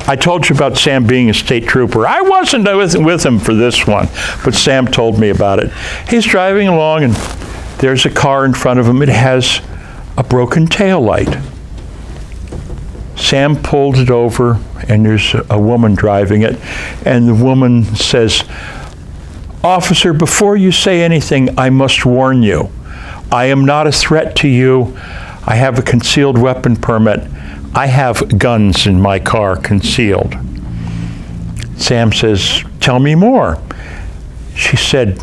I told you about Sam being a state trooper. I wasn't with him for this one, but Sam told me about it. He's driving along, and there's a car in front of him. It has a broken tail light. Sam pulled it over, and there's a woman driving it, and the woman says, "Officer, before you say anything, I must warn you. I am not a threat to you. I have a concealed weapon permit. I have guns in my car concealed." Sam says, "Tell me more." She said,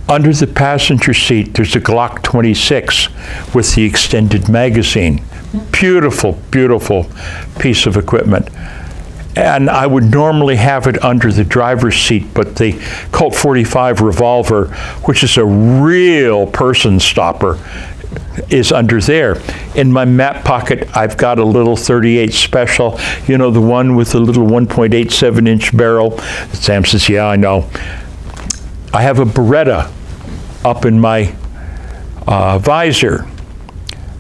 "Under the passenger seat, there's a Glock 26 with the extended magazine." Beautiful, beautiful piece of equipment. And I would normally have it under the driver's seat, but the Colt 45 revolver, which is a real person stopper, is under there. In my map pocket, I've got a little 38 Special, you know, the one with the little 1.87-inch barrel. Sam says, "Yeah, I know." I have a Beretta up in my visor.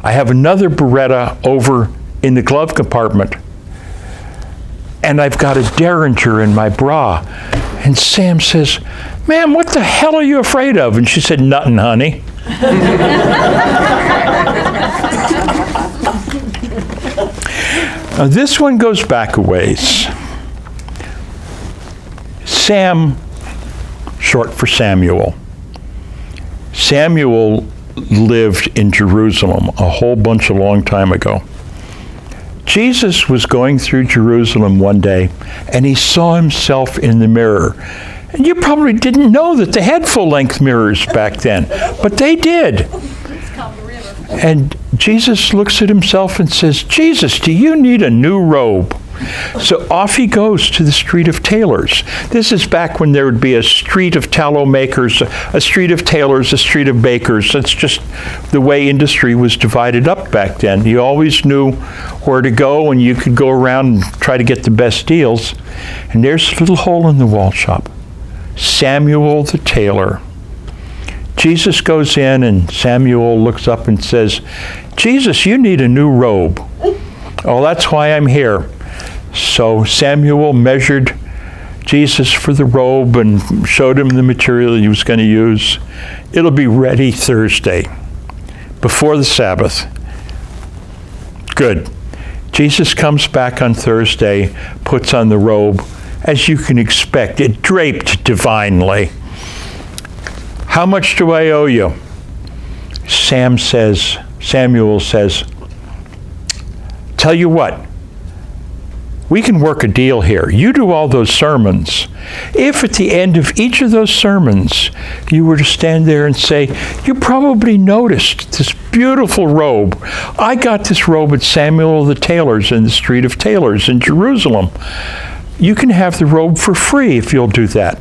I have another Beretta over in the glove compartment. And I've got a Derringer in my bra. And Sam says, "Ma'am, what the hell are you afraid of?" And she said, "Nothing, honey." Now, this one goes back a ways. Sam, short for Samuel. Samuel lived in Jerusalem a whole bunch a long time ago. Jesus was going through Jerusalem one day, and he saw himself in the mirror. And you probably didn't know that they had full-length mirrors back then, but they did. And Jesus looks at himself and says, "Jesus, do you need a new robe?" So off he goes to the street of tailors. This is back when there would be a street of tallow makers, a street of tailors, a street of bakers. That's just the way industry was divided up back then. You always knew where to go, and you could go around and try to get the best deals. And there's a little hole in the wall shop. Samuel the tailor. Jesus goes in, and Samuel looks up and says, "Jesus, you need a new robe." "Oh, that's why I'm here." So Samuel measured Jesus for the robe and showed him the material he was going to use. It'll be ready Thursday, before the Sabbath. Good. Jesus comes back on Thursday, puts on the robe, as you can expect, it draped divinely. "How much do I owe you?" Samuel says, "Tell you what, we can work a deal here. You do all those sermons. If at the end of each of those sermons you were to stand there and say, 'You probably noticed this beautiful robe. I got this robe at Samuel the tailor's in the street of tailors in Jerusalem. You can have the robe for free if you'll do that.'"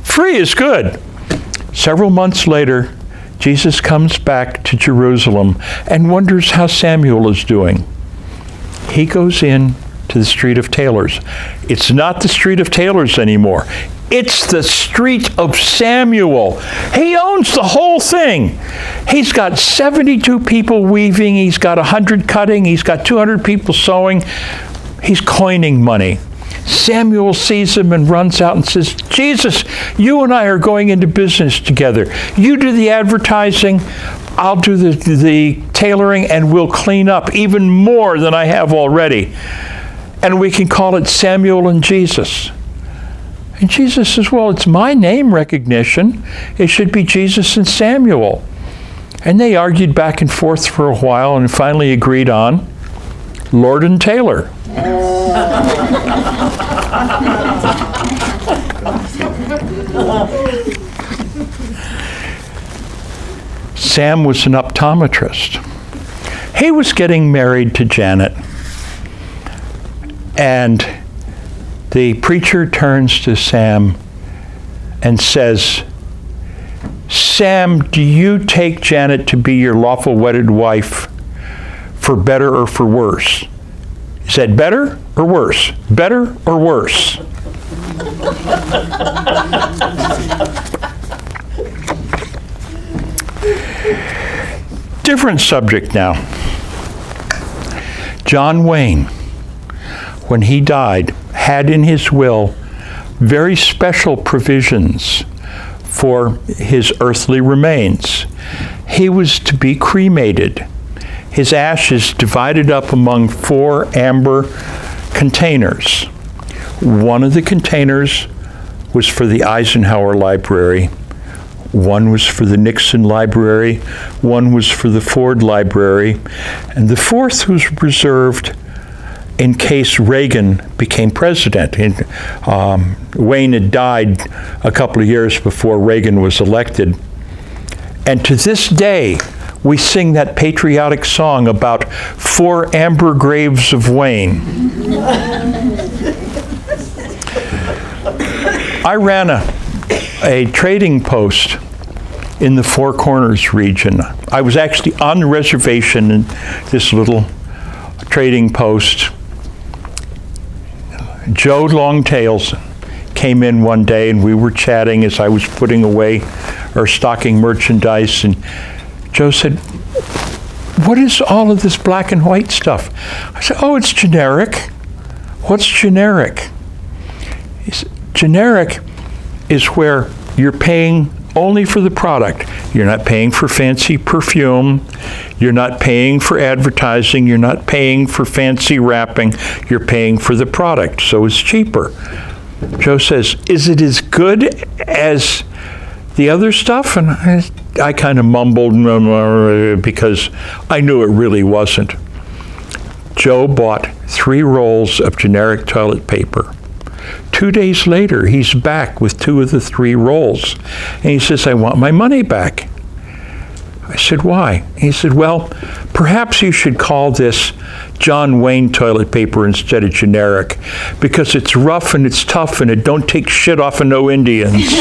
Free is good. Several months later, Jesus comes back to Jerusalem and wonders how Samuel is doing. He goes in to the street of tailors. It's not the street of tailors anymore. It's the street of Samuel. He owns the whole thing. He's got 72 people weaving. He's got 100 cutting. He's got 200 people sewing. He's coining money. Samuel sees him and runs out and says, "Jesus, you and I are going into business together. You do the advertising, I'll do the tailoring, and we'll clean up even more than I have already. And we can call it Samuel and Jesus." And Jesus says, "Well, it's my name recognition. It should be Jesus and Samuel." And they argued back and forth for a while and finally agreed on Lord and Taylor. Sam was an optometrist. He was getting married to Janet. And the preacher turns to Sam and says, "Sam, do you take Janet to be your lawful wedded wife for better or for worse?" He said, "Better or worse? Better or worse?" Different subject now. John Wayne. when he died, had in his will very special provisions for his earthly remains. He was to be cremated. His ashes divided up among 4 amber containers. One of the containers was for the Eisenhower Library. One was for the Nixon Library. One was for the Ford Library. And the 4th was reserved in case Reagan became president. And, Wayne had died a couple of years before Reagan was elected. And to this day, we sing that patriotic song about 4 amber graves of Wayne. I ran a trading post in the Four Corners region. I was actually on the reservation in this little trading post. Joe Longtails came in one day and we were chatting as I was putting away or stocking merchandise, and Joe said, "What is all of this black and white stuff?" I said, "Oh, it's generic." "What's generic?" He said, "Generic is where you're paying only for the product. You're not paying for fancy perfume. You're not paying for advertising. You're not paying for fancy wrapping. You're paying for the product, so it's cheaper." Joe says, "Is it as good as the other stuff?" And I kind of mumbled because I knew it really wasn't. Joe bought 3 rolls of generic toilet paper. 2 days later, he's back with 2 of the 3 rolls. And he says, "I want my money back." I said, "Why?" He said, "Well, perhaps you should call this John Wayne toilet paper instead of generic, because it's rough and it's tough and it don't take shit off of no Indians."